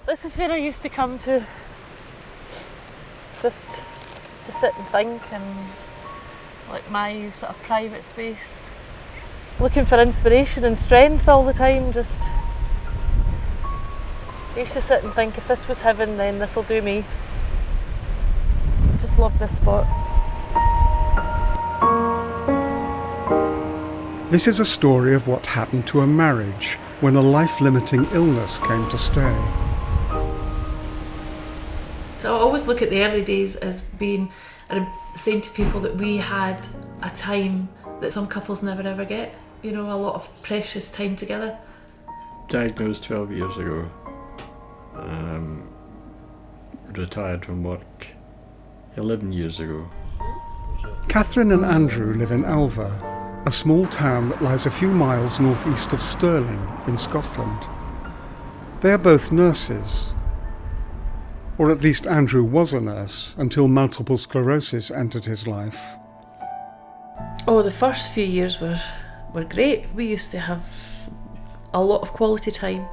This is where I used to come to just to sit and think, and like my sort of private space. Looking for inspiration and strength all the time. Just I used to sit and think, if this was heaven, then this will do me. Just love this spot. This is a story of what happened to a marriage when a life-limiting illness came to stay. So I always look at the early days as being, and saying to people that we had a time that some couples never ever get. You know, a lot of precious time together. Diagnosed 12 years ago. Retired from work 11 years ago. Catherine and Andrew live in Alva, a small town that lies a few miles northeast of Stirling in Scotland. They are both nurses, or at least Andrew was a nurse until multiple sclerosis entered his life. Oh, the first few years were great. We used to have a lot of quality time,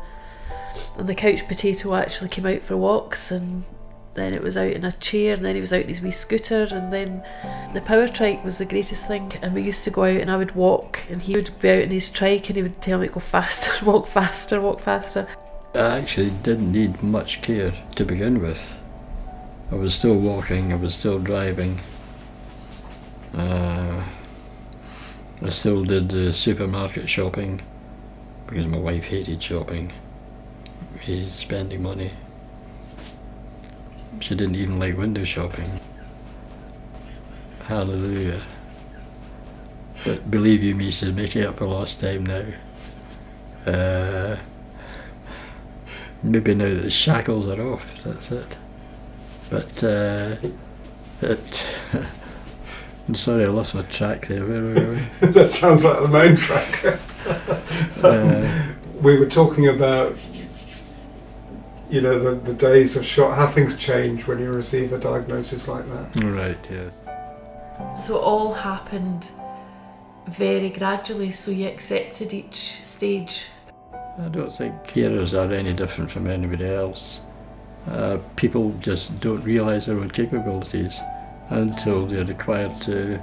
and the couch potato actually came out for walks, and then it was out in a chair, and then he was out in his wee scooter, and then the power trike was the greatest thing. And we used to go out and I would walk, and he would be out in his trike and he would tell me to go faster, walk faster, walk faster. I actually didn't need much care to begin with. I was still walking, I was still driving. I still did the supermarket shopping because my wife hated shopping, hated spending money. She didn't even like window shopping. Hallelujah. But believe you me, she's making up for lost time now. Maybe now that the shackles are off, that's it. But I'm sorry, I lost my track there. Where were we? That sounds like the main track. We were talking about, you know, the days of shock, how things change when you receive a diagnosis like that. Right, yes. So it all happened very gradually, so you accepted each stage. I don't think carers are any different from anybody else. People just don't realise their own capabilities until they're required to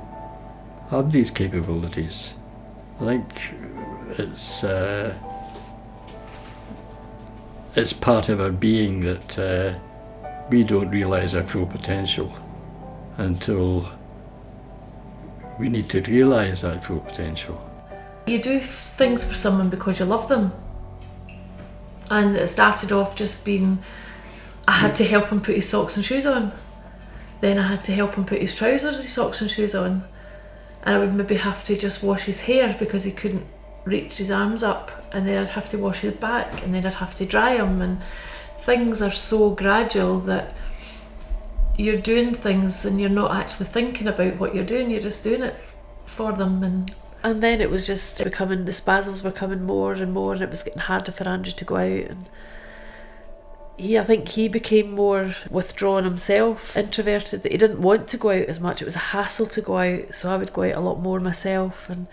have these capabilities. I think it's part of our being that we don't realise our full potential until we need to realise that full potential. You do things for someone because you love them. And it started off just being, I had to help him put his socks and shoes on. Then I had to help him put his trousers, his socks and shoes on. And I would maybe have to just wash his hair because he couldn't reach his arms up. And then I'd have to wash his back, and then I'd have to dry him. And things are so gradual that you're doing things and you're not actually thinking about what you're doing, you're just doing it for them. And then it was just becoming, the spasms were coming more and more, and it was getting harder for Andrew to go out. And I think he became more withdrawn himself, introverted, that he didn't want to go out as much. It was a hassle to go out, so I would go out a lot more myself. And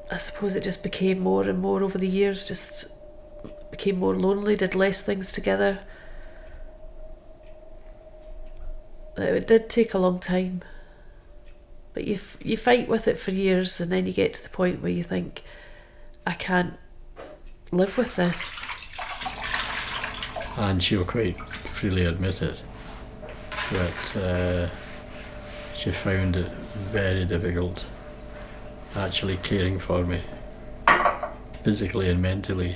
I suppose it just became more and more over the years, just became more lonely, did less things together. It did take a long time. But you fight with it for years, and then you get to the point where you think, I can't live with this. And she'll quite freely admit it, that she found it very difficult actually caring for me, physically and mentally.